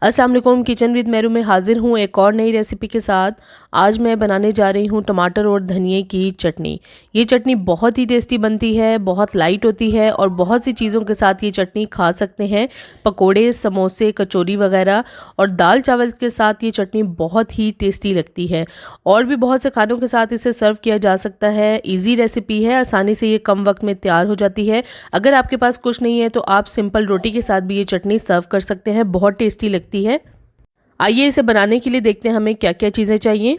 अस्सलाम वालेकुम। Kitchen with Meru में हाजिर हूँ एक और नई रेसिपी के साथ। आज मैं बनाने जा रही हूँ टमाटर और धनिए की चटनी। ये चटनी बहुत ही टेस्टी बनती है, बहुत लाइट होती है और बहुत सी चीज़ों के साथ ये चटनी खा सकते हैं। पकोड़े, समोसे, कचौरी वगैरह और दाल चावल के साथ ये चटनी बहुत ही टेस्टी लगती है। और भी बहुत से खानों के साथ इसे सर्व किया जा सकता है। ईजी रेसिपी है, आसानी से ये कम वक्त में तैयार हो जाती है। अगर आपके पास कुछ नहीं है तो आप सिंपल रोटी के साथ भी ये चटनी सर्व कर सकते हैं, बहुत टेस्टी लगती है। आइए इसे बनाने के लिए देखते हैं हमें क्या क्या चीज़ें चाहिए।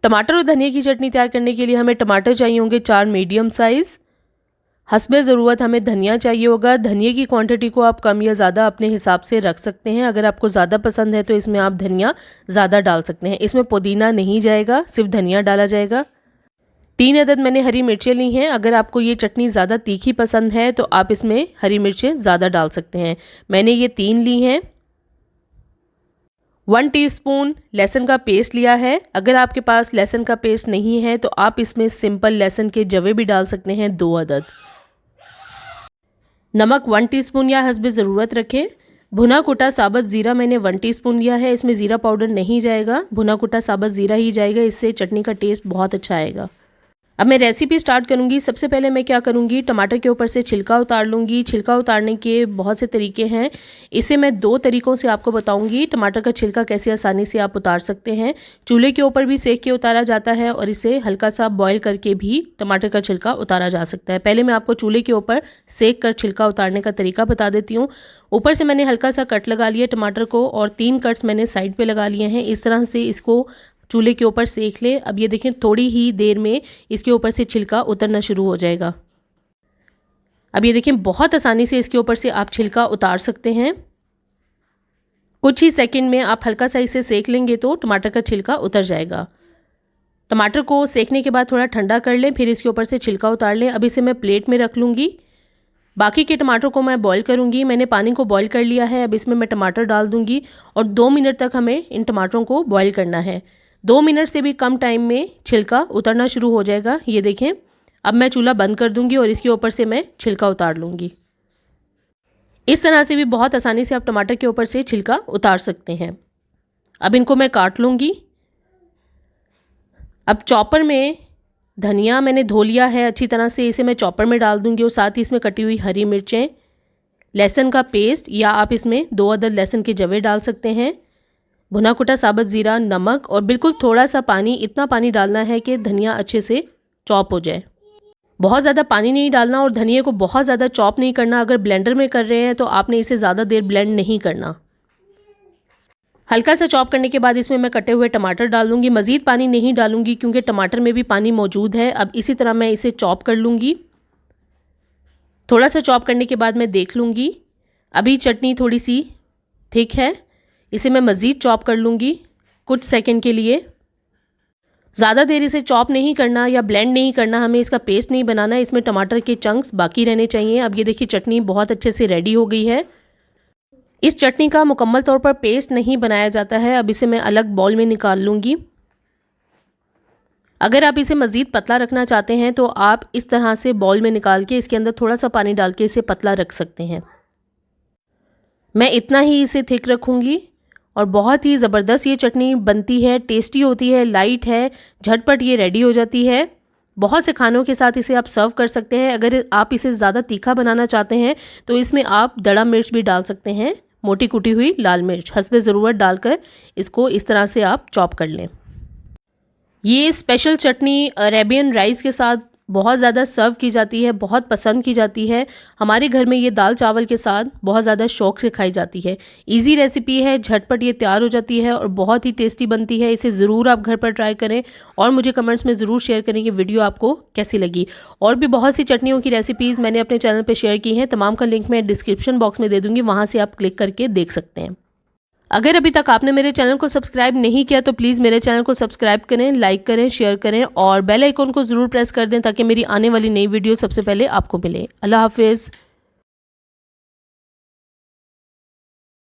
टमाटर और धनिया की चटनी तैयार करने के लिए हमें टमाटर चाहिए होंगे 4 मीडियम साइज़। हस्बे ज़रूरत हमें धनिया चाहिए होगा। धनिया की क्वांटिटी को आप कम या ज़्यादा अपने हिसाब से रख सकते हैं। अगर आपको ज़्यादा पसंद है तो इसमें आप धनिया ज़्यादा डाल सकते हैं। इसमें पुदीना नहीं जाएगा, सिर्फ धनिया डाला जाएगा। 3 अदद मैंने हरी मिर्चें ली हैं। अगर आपको ये चटनी ज़्यादा तीखी पसंद है तो आप इसमें हरी मिर्चें ज़्यादा डाल सकते हैं। मैंने ये 3 ली हैं। 1 टीस्पून लहसुन का पेस्ट लिया है। अगर आपके पास लहसुन का पेस्ट नहीं है तो आप इसमें सिंपल लहसुन के जवे भी डाल सकते हैं, 2 अदद। नमक 1 टीस्पून या हस्बे ज़रूरत रखें। भुना कुटा साबुत ज़ीरा मैंने 1 टीस्पून लिया है। इसमें ज़ीरा पाउडर नहीं जाएगा, भुना कुटा साबुत ज़ीरा ही जाएगा। इससे चटनी का टेस्ट बहुत अच्छा आएगा। अब मैं रेसिपी स्टार्ट करूंगी। सबसे पहले मैं क्या करूंगी, टमाटर के ऊपर से छिलका उतार लूँगी। छिलका उतारने के बहुत से तरीके हैं, इसे मैं 2 तरीक़ों से आपको बताऊंगी। टमाटर का छिलका कैसे आसानी से आप उतार सकते हैं। चूल्हे के ऊपर भी सेक के उतारा जाता है और इसे हल्का सा बॉयल करके भी टमाटर का छिलका उतारा जा सकता है। पहले मैं आपको चूल्हे के ऊपर सेक कर छिलका उतारने का तरीका बता देती हूँ। ऊपर से मैंने हल्का सा कट लगा लिया टमाटर को और 3 कट्स मैंने साइड पर लगा लिए हैं। इस तरह से इसको चूल्हे के ऊपर सेक लें। अब ये देखें, थोड़ी ही देर में इसके ऊपर से छिलका उतरना शुरू हो जाएगा। अब ये देखें, बहुत आसानी से इसके ऊपर से आप छिलका उतार सकते हैं। कुछ ही सेकंड में आप हल्का सा इसे सेक लेंगे तो टमाटर का छिलका उतर जाएगा। टमाटर को सेकने के बाद थोड़ा ठंडा कर लें, फिर इसके ऊपर से छिलका उतार लें। अब इसे मैं प्लेट में रख लूँगी। बाकी के टमाटर को मैं बॉईल करूँगी। मैंने पानी को बॉईल कर लिया है। अब इसमें मैं टमाटर डाल दूँगी और 2 मिनट तक हमें इन टमाटरों को बॉईल करना है। 2 मिनट से भी कम टाइम में छिलका उतरना शुरू हो जाएगा। ये देखें, अब मैं चूल्हा बंद कर दूंगी और इसके ऊपर से मैं छिलका उतार लूँगी। इस तरह से भी बहुत आसानी से आप टमाटर के ऊपर से छिलका उतार सकते हैं। अब इनको मैं काट लूँगी। अब चॉपर में धनिया मैंने धो लिया है अच्छी तरह से, इसे मैं चॉपर में डाल दूँगी और साथ ही इसमें कटी हुई हरी मिर्चें, लहसुन का पेस्ट या आप इसमें 2 अदद लहसुन के जवे डाल सकते हैं, भुना कुटा साबुत ज़ीरा, नमक और बिल्कुल थोड़ा सा पानी। इतना पानी डालना है कि धनिया अच्छे से चॉप हो जाए। बहुत ज़्यादा पानी नहीं डालना और धनिया को बहुत ज़्यादा चॉप नहीं करना। अगर ब्लेंडर में कर रहे हैं तो आपने इसे ज़्यादा देर ब्लेंड नहीं करना। हल्का सा चॉप करने के बाद इसमें मैं कटे हुए टमाटर डाल दूँगी। मज़ीद पानी नहीं डालूँगी क्योंकि टमाटर में भी पानी मौजूद है। अब इसी तरह मैं इसे चॉप कर लूँगी। थोड़ा सा चॉप करने के बाद मैं देख लूँगी, अभी चटनी थोड़ी सी थिक है। इसे मैं मज़ीद चॉप कर लूँगी कुछ सेकंड के लिए। ज़्यादा देर इसे चॉप नहीं करना या ब्लेंड नहीं करना, हमें इसका पेस्ट नहीं बनाना। इसमें टमाटर के चंक्स बाकी रहने चाहिए। अब ये देखिए, चटनी बहुत अच्छे से रेडी हो गई है। इस चटनी का मुकम्मल तौर पर पेस्ट नहीं बनाया जाता है। अब इसे मैं अलग बाउल में निकाल लूँगी। अगर आप इसे मज़ीद पतला रखना चाहते हैं तो आप इस तरह से बाउल में निकाल के इसके अंदर थोड़ा सा पानी डाल के इसे पतला रख सकते हैं। मैं इतना ही इसे थिक रखूँगी और बहुत ही ज़बरदस्त ये चटनी बनती है, टेस्टी होती है, लाइट है, झटपट ये रेडी हो जाती है। बहुत से खानों के साथ इसे आप सर्व कर सकते हैं। अगर आप इसे ज़्यादा तीखा बनाना चाहते हैं तो इसमें आप दड़ा मिर्च भी डाल सकते हैं, मोटी कुटी हुई लाल मिर्च हस्बे ज़रूरत डालकर इसको इस तरह से आप चॉप कर लें। ये स्पेशल चटनी अरेबियन राइस के साथ बहुत ज़्यादा सर्व की जाती है, बहुत पसंद की जाती है। हमारे घर में ये दाल चावल के साथ बहुत ज़्यादा शौक़ से खाई जाती है। इजी रेसिपी है, झटपट ये तैयार हो जाती है और बहुत ही टेस्टी बनती है। इसे ज़रूर आप घर पर ट्राई करें और मुझे कमेंट्स में ज़रूर शेयर करें कि वीडियो आपको कैसी लगी। और भी बहुत सी चटनियों की रेसिपीज़ मैंने अपने चैनल पर शेयर की हैं, तमाम का लिंक मैं डिस्क्रिप्शन बॉक्स में दे दूँगी, वहाँ से आप क्लिक करके देख सकते हैं। अगर अभी तक आपने मेरे चैनल को सब्सक्राइब नहीं किया तो प्लीज़ मेरे चैनल को सब्सक्राइब करें, लाइक करें, शेयर करें और बेल आइकन को ज़रूर प्रेस कर दें ताकि मेरी आने वाली नई वीडियो सबसे पहले आपको मिले। अल्लाह हाफिज़।